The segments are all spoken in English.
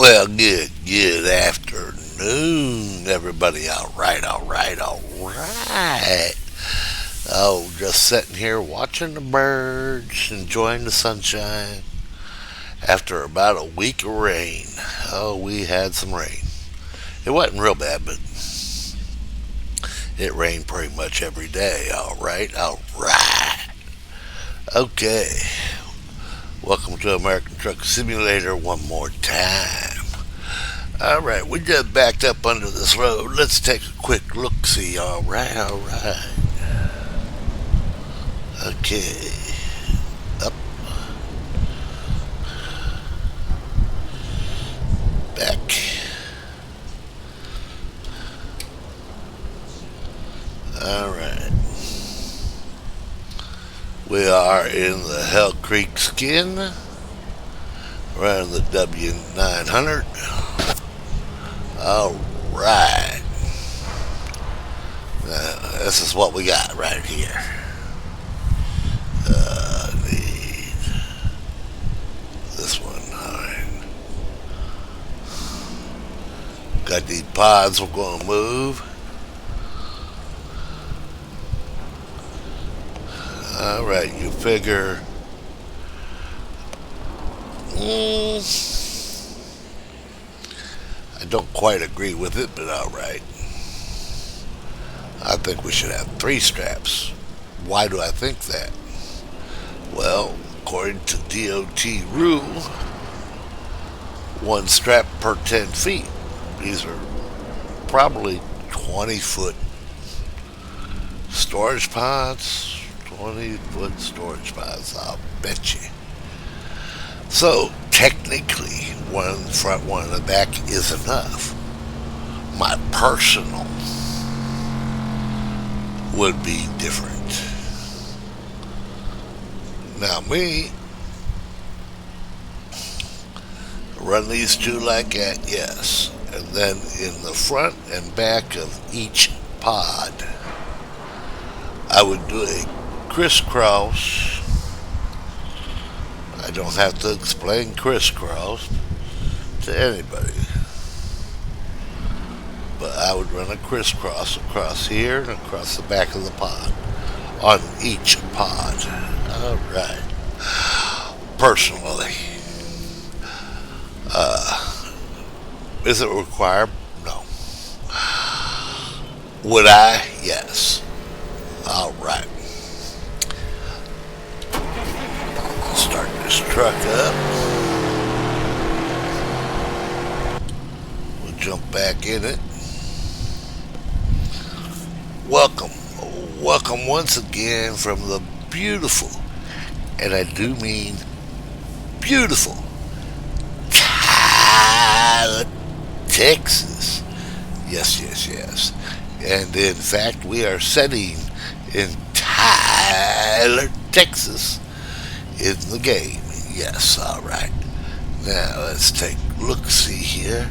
Well, good afternoon, everybody. All right. Oh, just sitting here watching the birds, enjoying the sunshine after about a week of rain. Oh, we had some rain. It wasn't real bad, but it rained pretty much every day. All right. Okay, welcome to American Truck Simulator one more time. All right, we just backed up under this road. Let's take a quick look see. All right. Okay, up, back. All right. We are in the Hell Creek skin, around the W900. All right. Now, this is what we got right here. Need this one. All right. Got these pods we're going to move. All right, you figure. I don't quite agree with it, but all right. I think we should have three straps. Why do I think that? Well, according to DOT rule, one strap per 10 feet. These are probably 20-foot storage pods. 20-foot storage pods, I'll bet you. So, technically, one in the front, one in the back is enough. My personal would be different. Now, me, run these two like that, yes. And then in the front and back of each pod, I would do a crisscross. I don't have to explain crisscross to anybody. But I would run a crisscross across here and across the back of the pod on each pod. Alright. Personally, is it required? No. Would I? Yes. Alright. Start this truck up. We'll jump back in it. Welcome once again from the beautiful, and I do mean beautiful, Tyler, Texas. Yes. And in fact, we are setting in Tyler, Texas, in the game. Yes, all right. Now let's take a look. See here.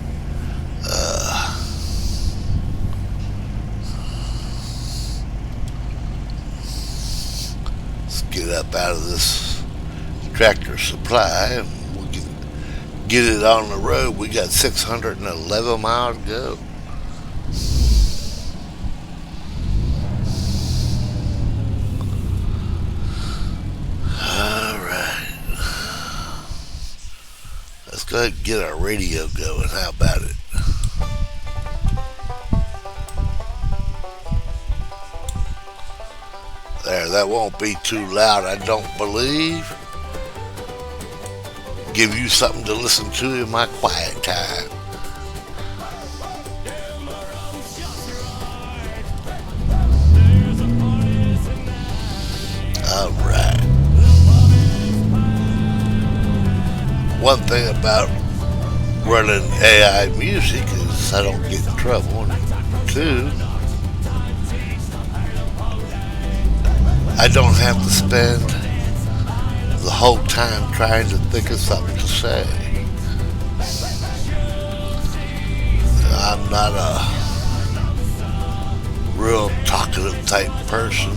Let's get up out of this Tractor Supply and we can get it on the road. We got 611 miles to go. Let's go ahead and get our radio going. How about it? There, that won't be too loud, I don't believe. Give you something to listen to in my quiet time. Alright. One thing about running AI music is I don't get in trouble. And two, I don't have to spend the whole time trying to think of something to say. I'm not a real talkative type person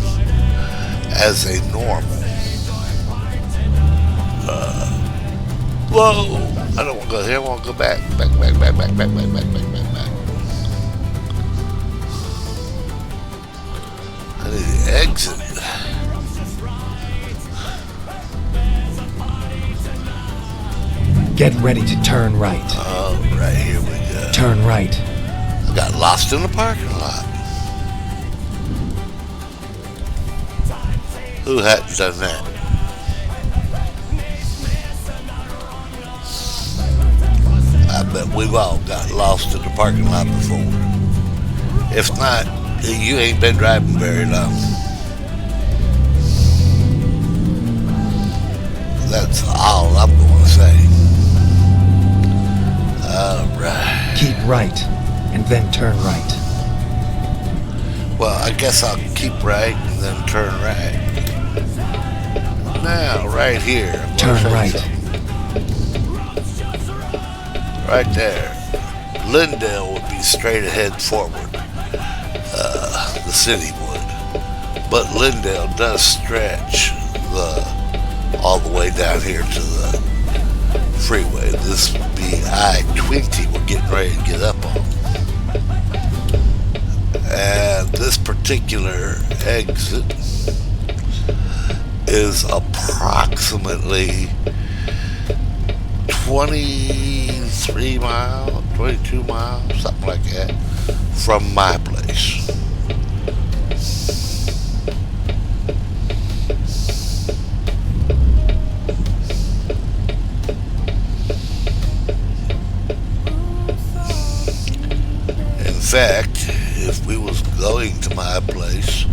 as a normal. Whoa! I don't want to go here. I want to go back. Back. I need to exit. Get ready to turn right. All right, here we go. Turn right. I got lost in the parking lot. Who hadn't done that? I bet we've all got lost in the parking lot before. If not, you ain't been driving very long. That's all I'm going to say. All right. Keep right, and then turn right. Well, I guess I'll keep right and then turn right. Now, right here. Turn right. Right there. Lindale would be straight ahead forward. The city would. But Lindale does stretch all the way down here to the freeway. This would be I-20 we're getting ready to get up on. And this particular exit is approximately 23 miles, 22 miles, something like that, from my place. In fact, if we was going to my place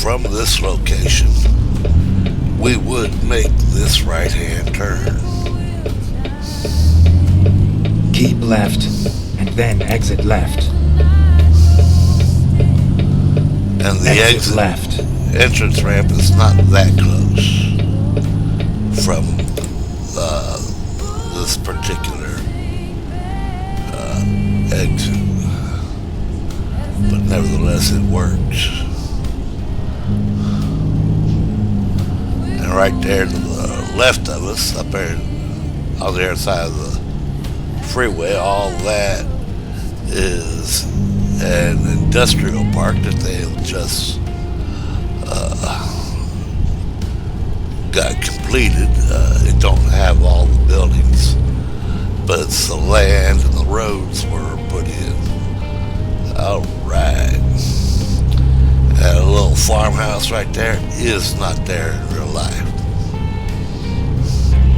from this location, we would make this right-hand turn. Keep left, and then exit left. And the exit left. Entrance ramp is not that close from this particular exit. But nevertheless, it works. And right there to the left of us, up there on the other side of the freeway, all that is an industrial park that they've just got completed. It don't have all the buildings, but it's the land and the roads were put in. All right. And a little farmhouse right there is not there in real life,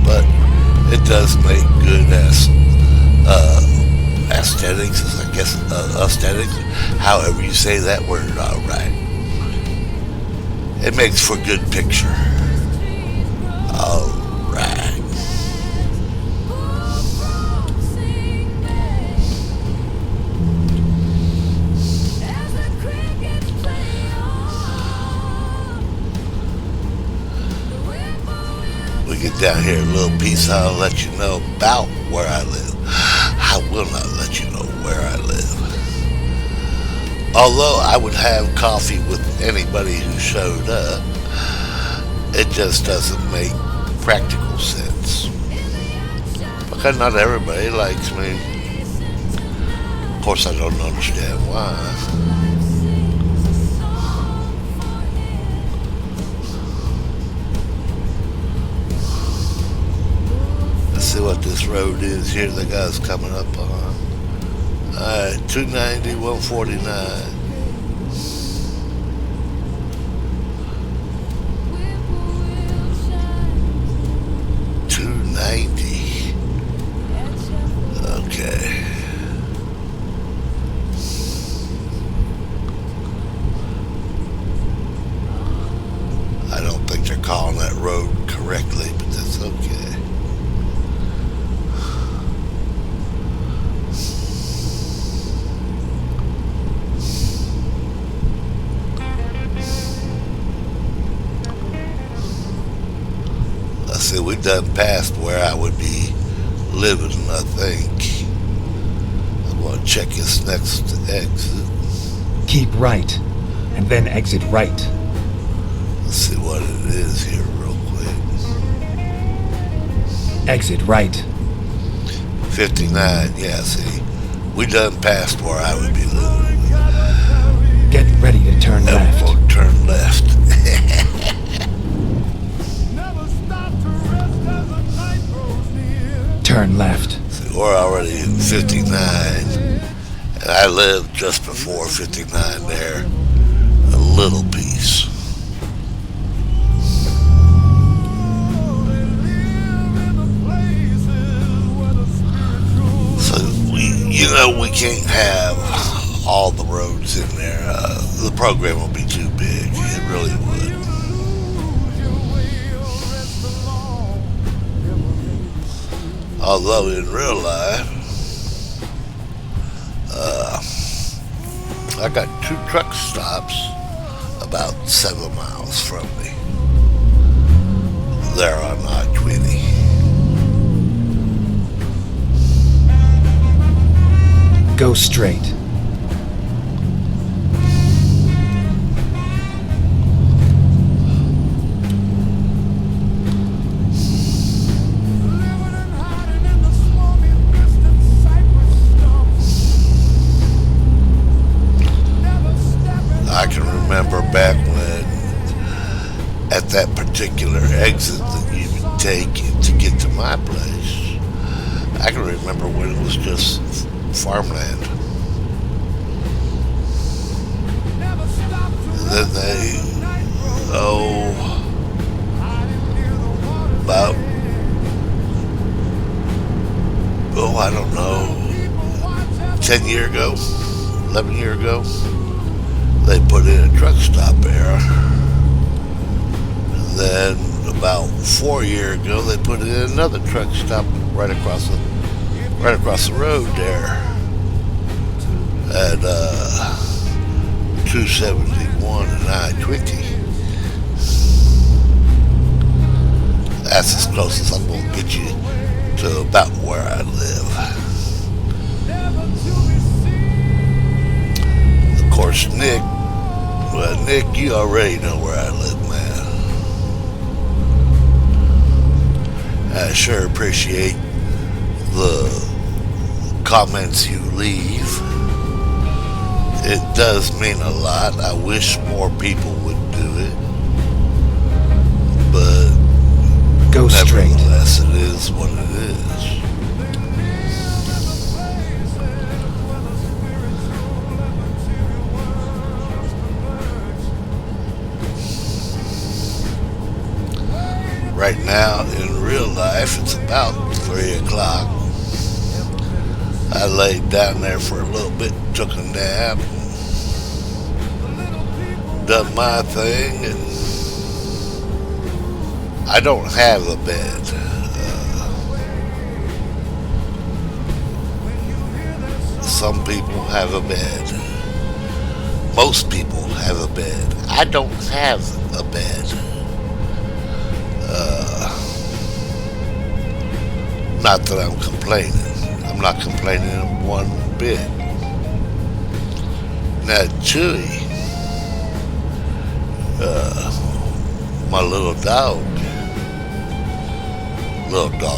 but it does make good aesthetics, I guess, aesthetics, however you say that word. All right. It makes for a good picture. All right. We get down here a little piece, I'll let you know about where I live. I will not let you know where I live. Although I would have coffee with anybody who showed up, it just doesn't make practical sense. Because not everybody likes me. Of course, I don't understand why. See what this road is here the guy's coming up on. Alright, 290, 149. Okay. I don't think they're calling that road correctly, but that's okay. See, we've done past where I would be living, I think. I'm going to check this next exit. Keep right, and then exit right. Let's see what it is here real quick. Exit right. 59, yeah, see. We done past where I would be living. Get ready to turn And left. we'll turn left. Turn left. See, we're already in 59. And I lived just before 59 there. A little piece. So we can't have all the roads in there. The program would be too big. It really would. Although in real life, I got two truck stops about 7 miles from me. There on I-20. Go straight. I can remember back when, at that particular exit that you would take to get to my place, I can remember when it was just farmland. And then they, I don't know, 10 years ago, 11 years ago, they put in a truck stop there. And then about 4 years ago, they put in another truck stop right across the road there at 271 and I-20. That's as close as I'm going to get you to about where I live. Of course, Nick, you already know where I live, man. I sure appreciate the comments you leave. It does mean a lot. I wish more people would do it. But Go straight. nevertheless, it is what it is. Right now, in real life, it's about 3 o'clock. I laid down there for a little bit, took a nap, done my thing, and I don't have a bed. Some people have a bed. Most people have a bed. I don't have a bed. Not that I'm complaining. I'm not complaining one bit. Now, Chewy, my little dog,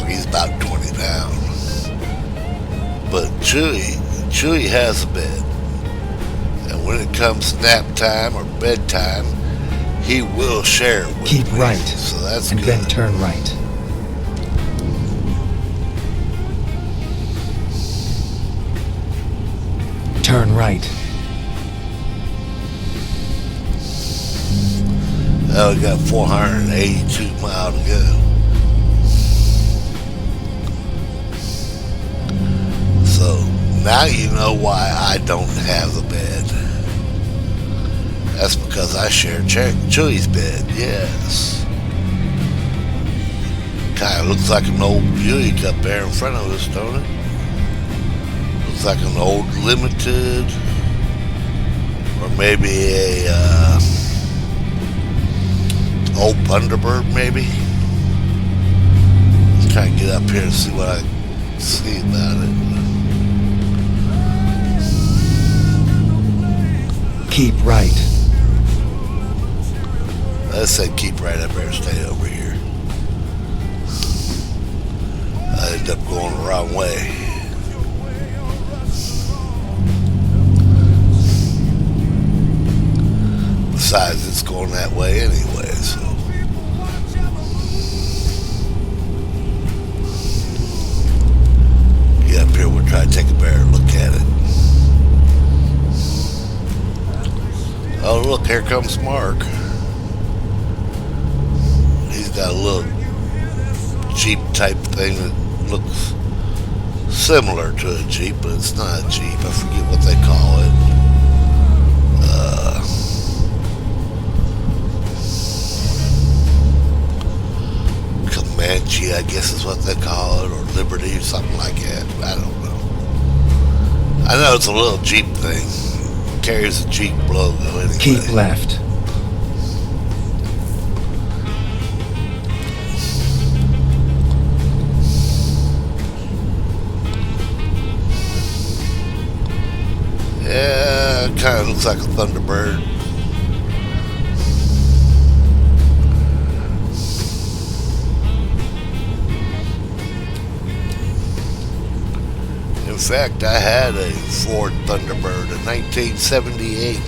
he's about 20 pounds. But Chewy has a bed. And when it comes nap time or bedtime, he will share it with Keep me. right. So that's and good. then turn right. Turn right. Now we got 482 miles to go. So now you know why I don't have a bed. That's because I share Chewy's bed, yes. Kind of looks like an old Buick up there in front of us, don't it? Looks like an old Limited, or maybe a old Thunderbird, maybe. I'm trying to get up here and see what I see about it. Keep right. I said keep right up there, stay over here. I ended up going the wrong way. Besides, it's going that way anyway. So get up here. We'll try to take a better look at it. Oh, look, here comes Mark. He's got a little Jeep type thing that looks similar to a Jeep, but it's not a Jeep. I forget what they call it. Comanche, I guess is what they call it, or Liberty, or something like that. I don't know. I know it's a little Jeep thing. It carries a Jeep logo anyway. Keep left. Yeah, it kind of looks like a Thunderbird. In fact, I had a Ford Thunderbird in 1978.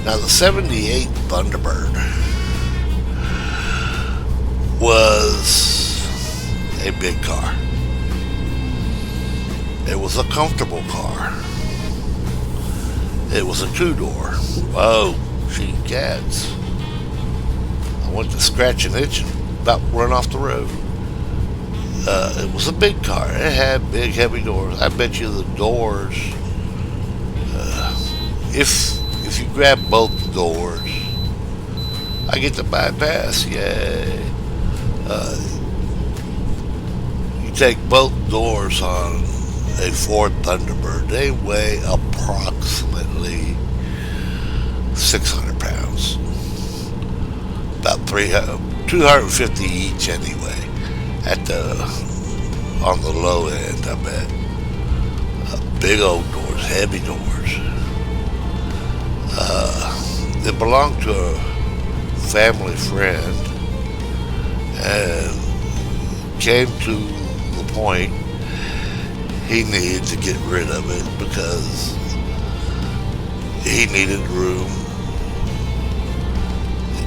Now, the 78 Thunderbird was a big car. It was a comfortable car. It was a two-door. Oh, gee, cats. I went to scratch an itch and about run off the road. It was a big car. It had big, heavy doors. I bet you the doors, if you grab both doors, I get the bypass. Yay. You take both doors on a Ford Thunderbird. They weigh approximately 600 pounds. About 250 each anyway. On the low end, I bet. Big old doors, heavy doors. It belonged to a family friend and came to the point he needed to get rid of it because he needed room,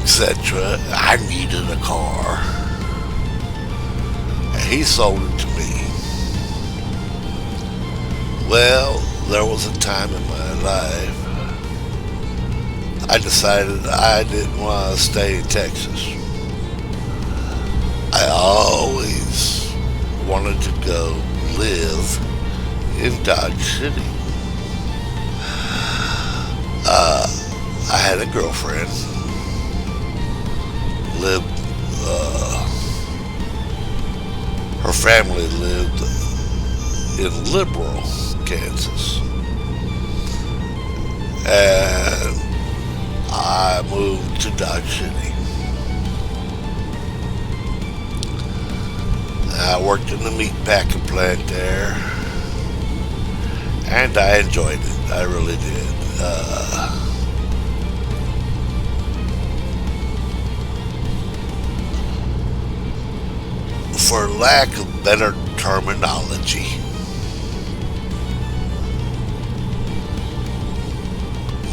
etc. I needed a car. And he sold it to me. Well, there was a time in my life I decided I didn't want to stay in Texas. I always wanted to go live in Dodge City. I had a girlfriend, her family lived in Liberal, Kansas. And I moved to Dodge City. I worked in the meat packing plant there, and I enjoyed it. I really did. For lack of better terminology,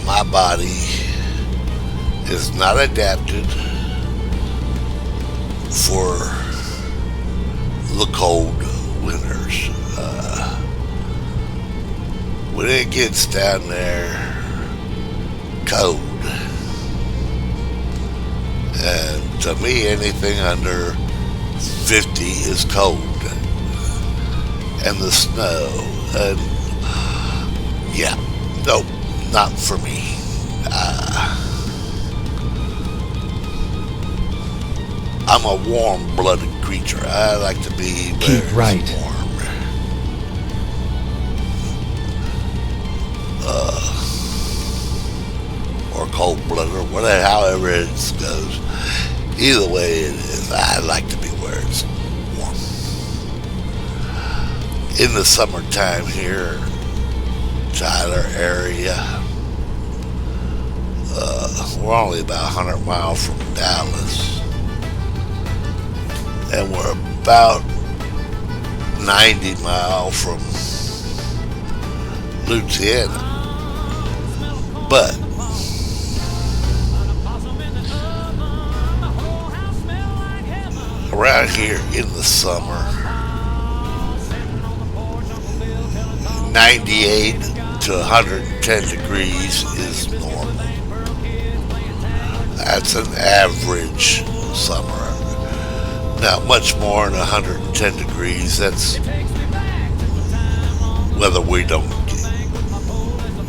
my body is not adapted for the cold winters. When it gets down there cold, and to me anything under 50 is cold, and the snow, and yeah, nope, not for me. I'm a warm-blooded creature. I like to be Keep right. warm. Or cold-blooded, or whatever, however it goes. Either way it is, I like to be where it's warm. In the summertime here, Tyler area, we're only about 100 miles from Dallas, and we're about 90 miles from Louisiana. But around here in the summer, 98 to 110 degrees is normal. That's an average summer. Not much more than 110 degrees. That's weather we don't get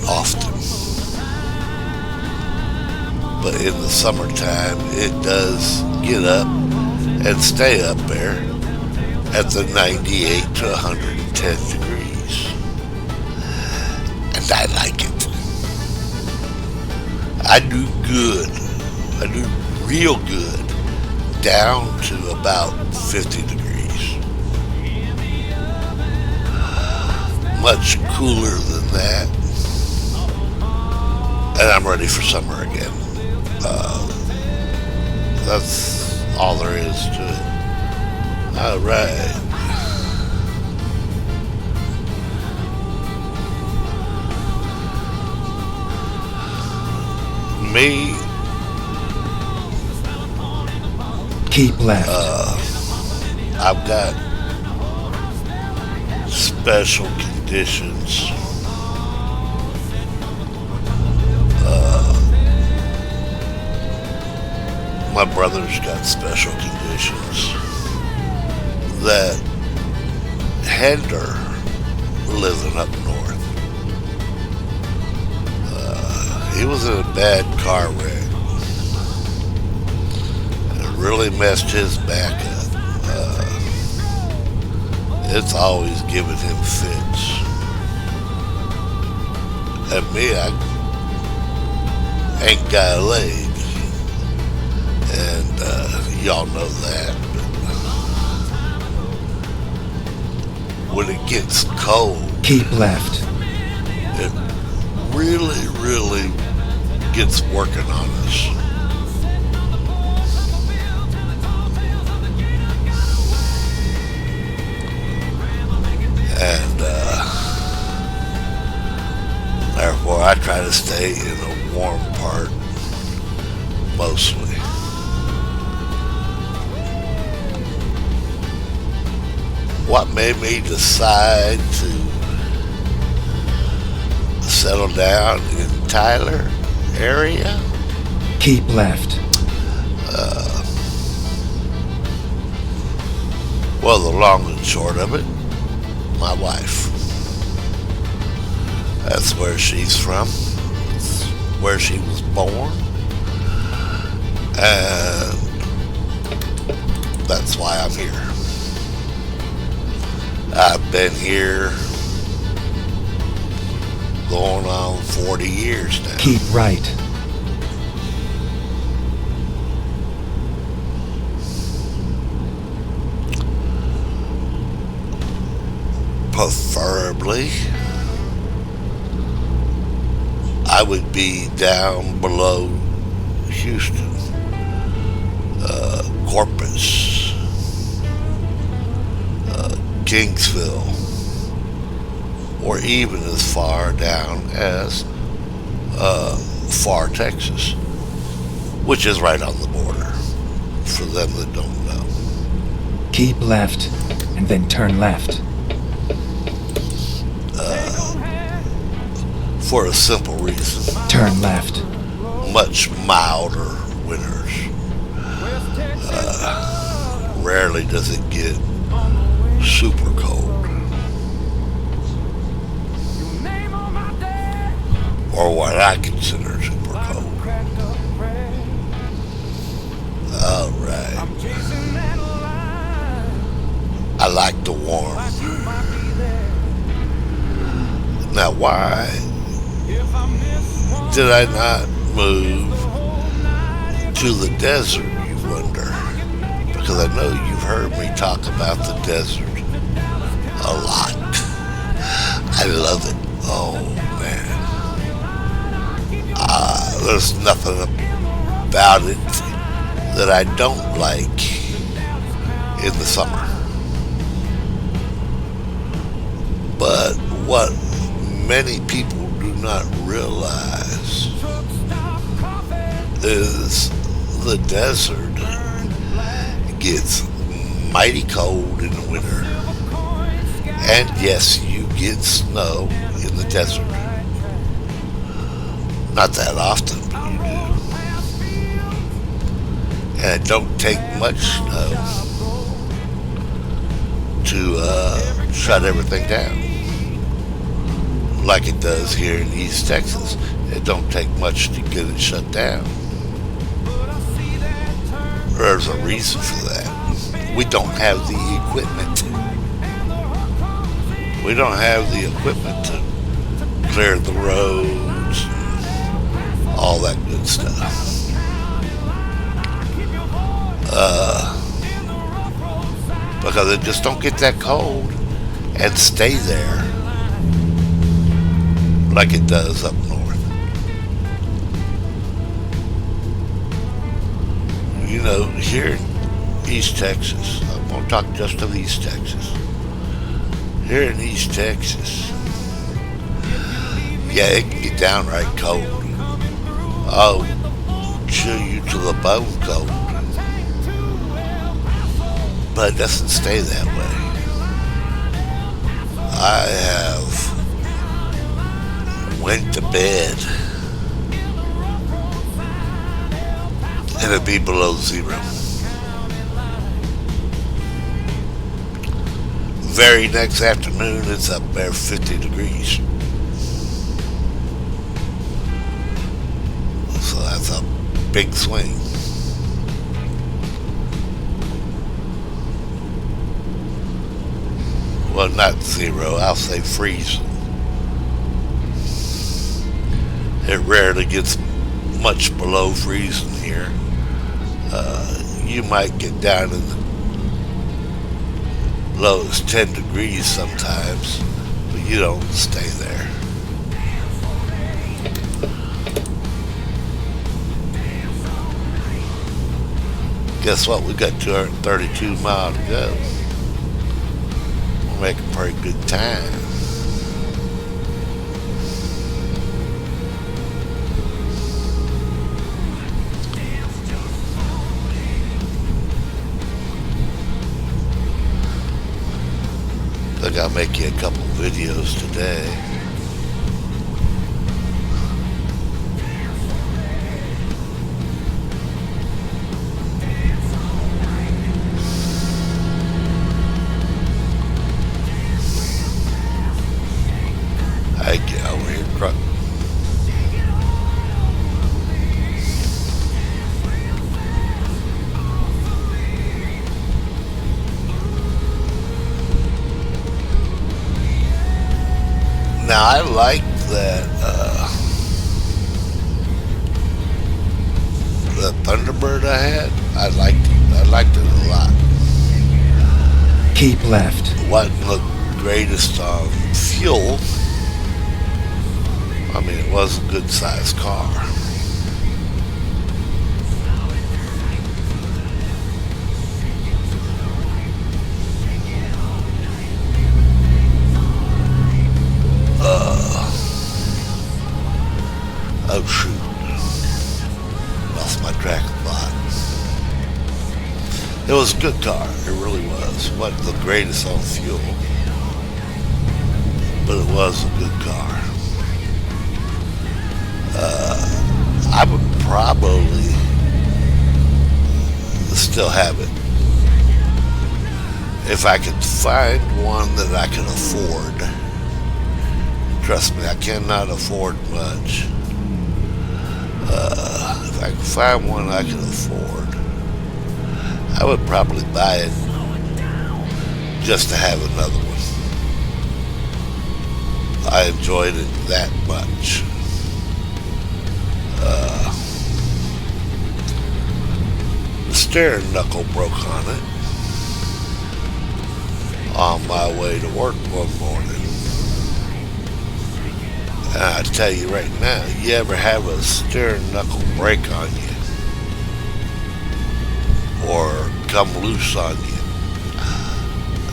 often. But in the summertime, it does get up and stay up there at the 98 to 110 degrees. And I like it. I do good. I do real good down to about 50 degrees. Much cooler than that. And I'm ready for summer again. That's all there is to it. Alright. Me, Keep left. I've got special conditions. My brother's got special conditions that hinder living up north. He was in a bad car wreck. It really messed his back up. It's always giving him fits. And me, I ain't got a leg. And y'all know that. But when it gets cold, Keep left. it really gets working on us. And therefore I try to stay in a warm part mostly. What made me decide to settle down in Tyler area? Keep left. Well, the long and short of it, my wife. That's where she's from. It's where she was born. And that's why I'm here. I've been here going on 40 years now. Keep right. Preferably, I would be down below Houston, Corpus, Kingsville, or even as far down as Far, Texas, which is right on the border, for them that don't know. Keep left. And then turn left. For a simple reason. Turn left. Much milder winters. Rarely does it get super cold. Or what I consider super cold. Alright. I like the warm. Now why did I not move to the desert, you wonder? Because I know you've heard me talk about the desert a lot. I love it. Oh, man. There's nothing about it that I don't like in the summer. But what many people do not realize is the desert gets mighty cold in the winter. And yes, you get snow in the desert. Not that often, but you do. And it don't take much snow to shut everything down. Like it does here in East Texas. It don't take much to get it shut down. There's a reason for that. We don't have the equipment. We don't have the equipment to clear the roads, all that good stuff. Because it just don't get that cold and stay there like it does up north. You know, here in East Texas, I'm going to talk just of East Texas. Here in East Texas, yeah, it can get downright cold. Oh, chill you to the bone cold. But it doesn't stay that way. I have went to bed and it'd be below zero. Very next afternoon, it's up there 50 degrees. So that's a big swing. Well, not zero, I'll say freezing. It rarely gets much below freezing here. You might get down in the low as 10 degrees sometimes, but you don't stay there. Guess what? We got 232 miles to go. We'll make a pretty good time. I think I'll make you a couple videos today. I get over here, truck. Now I like that the Thunderbird I had. I liked it a lot. Keep left. Wasn't the greatest on fuel. I mean, it was a good sized car. Oh shoot. Lost my track of thought. It was a good car, it really was. Wasn't the greatest on fuel, but it was a good car. I would probably still have it if I could find one that I could afford. Trust me, I cannot afford much. If I could find one I could afford, I would probably buy it just to have another one. I enjoyed it that much. The steering knuckle broke on it on my way to work one morning. And I tell you right now, you ever have a steering knuckle break on you or come loose on you,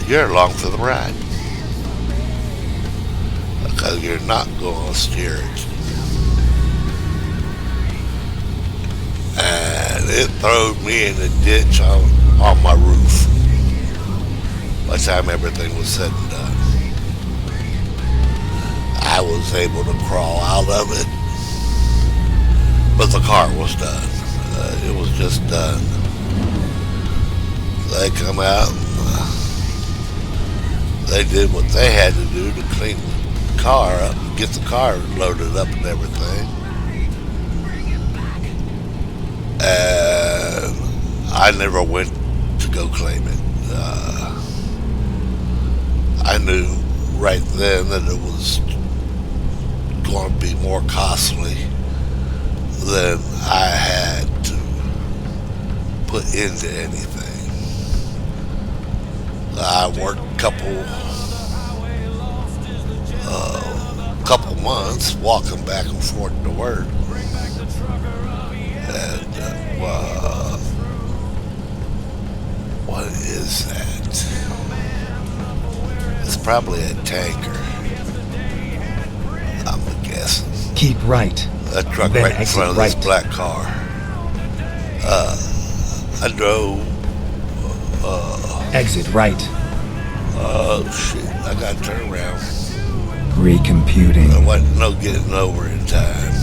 you're along for the ride. because you're not going to steer it. And it threw me in the ditch on my roof by the time everything was said and done. I was able to crawl out of it, but the car was done. It was just done. They come out and they did what they had to do to clean the car up, get the car loaded up and everything. And I never went to go claim it. I knew right then that it was going to be more costly than I had to put into anything. I worked a couple months walking back and forth to work, and what is that? It's probably a tanker, I'm guessing. Keep right. That truck Then right in exit front of this right. black car. I drove. Exit right. Oh shit! I got to turn around. Recomputing. There wasn't no getting over in time.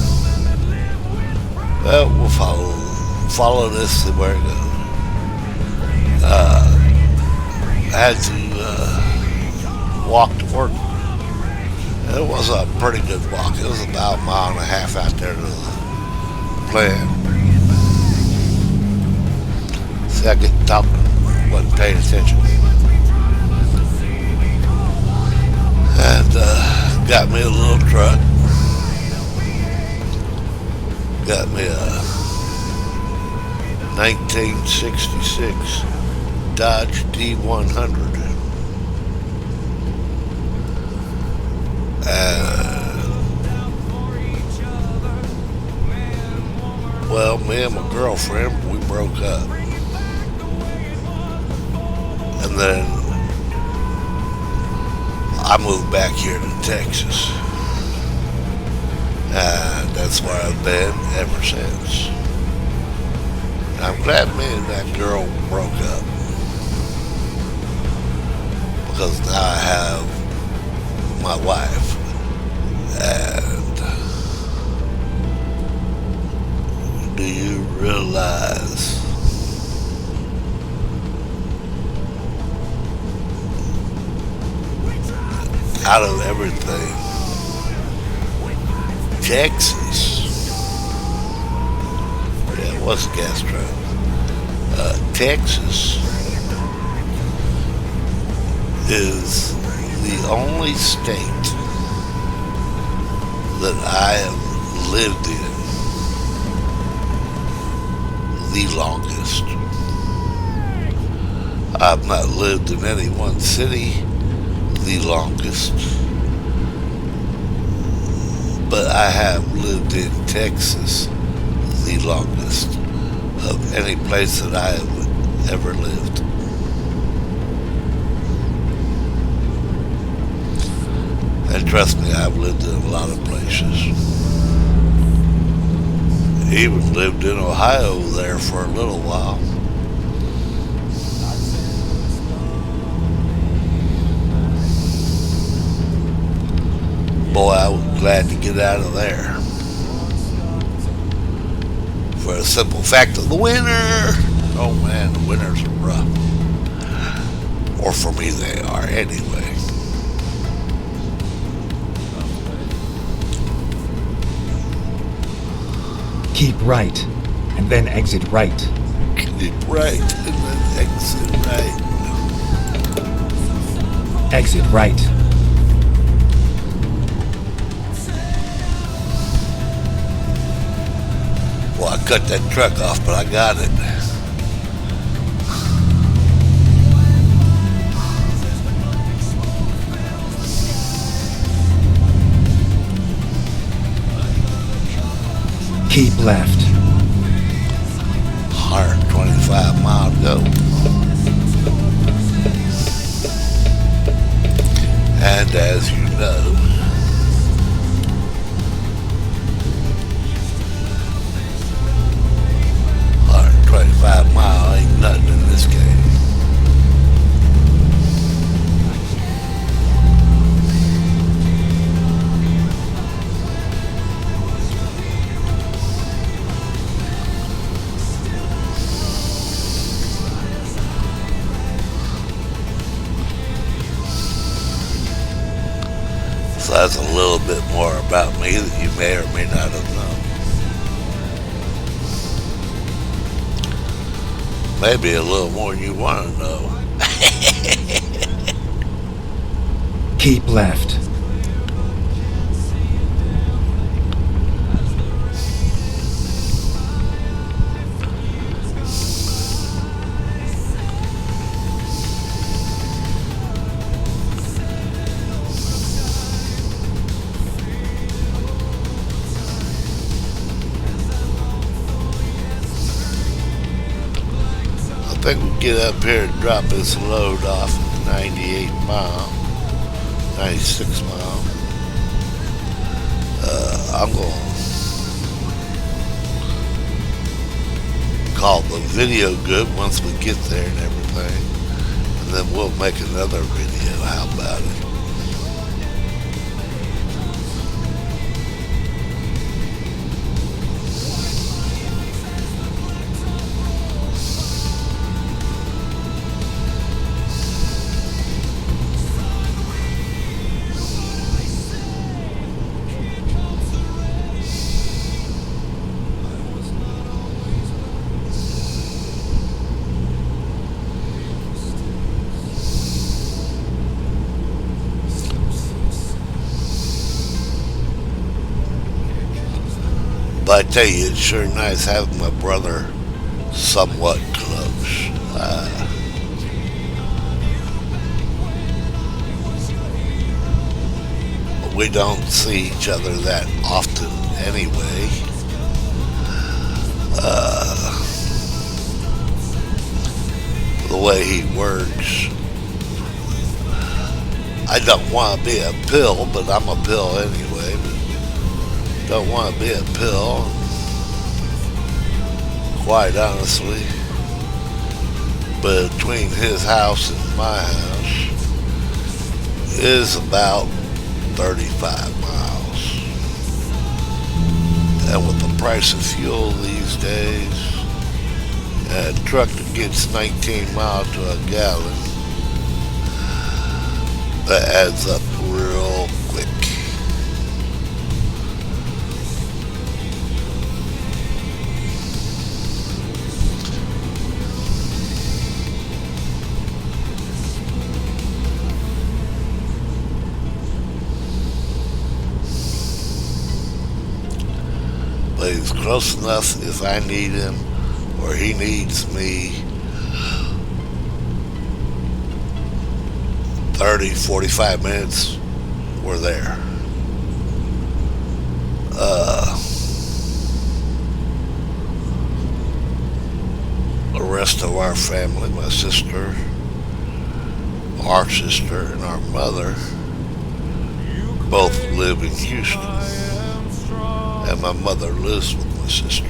Well, we'll follow this, see where it goes. I had to walk to work. It was a pretty good walk. It was about a mile and a half out there to the plant. See, I get talking, wasn't paying attention. And got me a little truck. Got me a 1966 Dodge D100. Well, me and my girlfriend, we broke up. And then I moved back here to Texas. And that's where I've been ever since. I'm glad me and that girl broke up. Because now I have my wife. And do you realize out of everything, Texas, yeah, it was a gas truck. Texas is the only state that I have lived in the longest. I've not lived in any one city the longest, but I have lived in Texas the longest of any place that I have ever lived. And trust me, I've lived in a lot of places. Even lived in Ohio there for a little while. Boy, I was glad to get out of there. For the simple fact of the winter. Oh man, the winters are rough. Or for me they are anyway. Keep right, and then exit right. Keep right, and then exit right. Exit right. Well, I cut that truck off, but I got it. Keep left. 125 miles to go. And as you know, me that you may or may not have known. Maybe a little more than you want to know. Keep left. I think we'll get up here and drop this load off at 98 mile, 96 mile. I'm going to call the video good once we get there and everything. And then we'll make another video. How about it? But I tell you, it's sure nice having my brother somewhat close. We don't see each other that often anyway. The way he works, I don't want to be a pill, but I'm a pill anyway. Don't want to be a pill, quite honestly. But between his house and my house is about 35 miles. And with the price of fuel these days, a truck that gets 19 miles to a gallon, that adds up real quick. But he's close enough if I need him or he needs me. 30, 45 minutes, we're there. The rest of our family, my sister, our sister, and our mother both live in Houston. And my mother lives with my sister.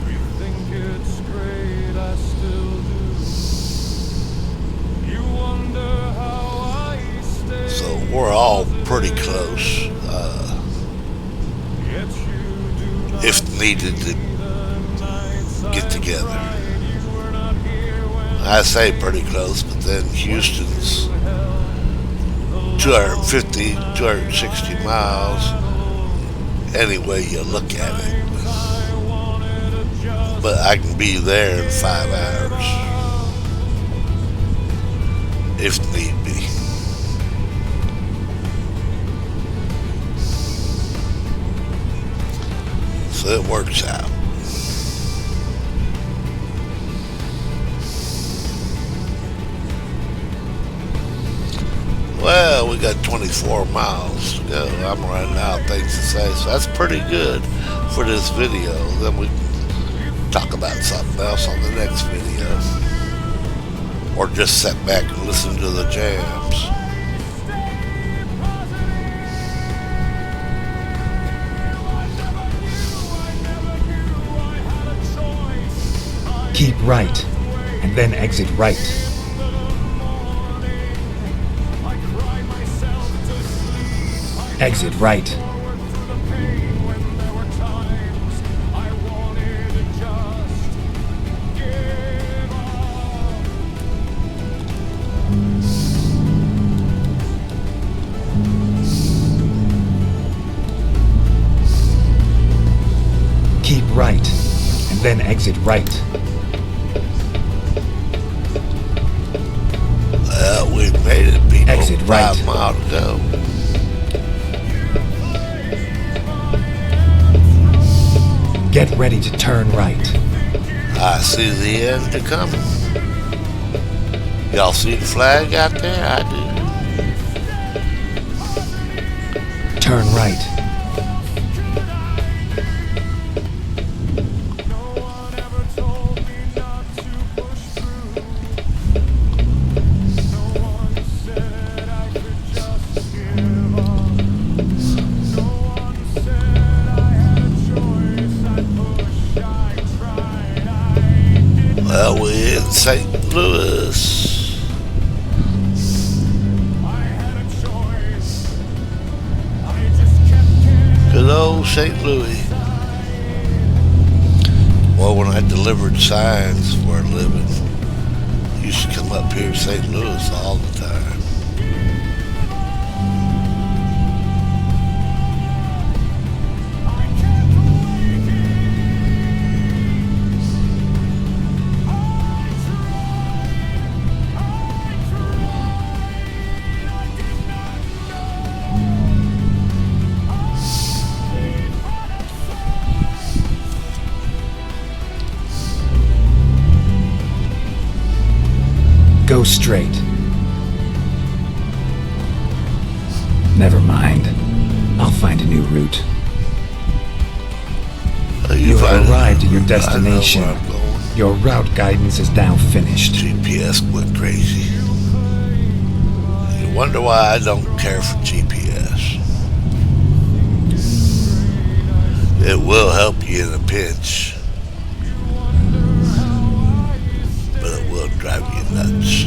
So we're all pretty close. If needed to get together. I say pretty close, but then Houston's 250, 260 miles. Any way you look at it. But I can be there in 5 hours. If need be. So it works out. Well, we got 24 miles to go. I'm running out of things to say, so that's pretty good for this video. Then we can talk about something else on the next video. Or just sit back and listen to the jams. Keep right, and then exit right. Exit right. Keep right, and then exit right. Well, we made it, people. Exit right. 5 miles to go. Get ready to turn right. I see the end to coming. Y'all see the flag out there? I do. Turn right. Well, we're in St. Louis. Good old St. Louis. Well, when I delivered signs for a living, I used to come up here to St. Louis all the time. Go straight. Never mind. I'll find a new route. You have arrived at your destination. I know where I'm going. Your route guidance is now finished. GPS went crazy. You wonder why I don't care for GPS. It will help you in a pinch, but it will drive you nuts.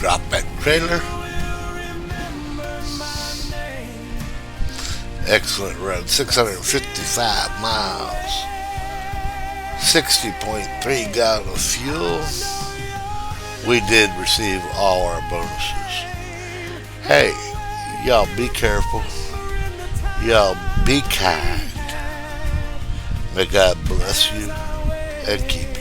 Drop that trailer. Excellent run. 655 miles. 60.3 gallon of fuel. We did receive all our bonuses. Hey, y'all be careful. Y'all be kind. May God bless you and keep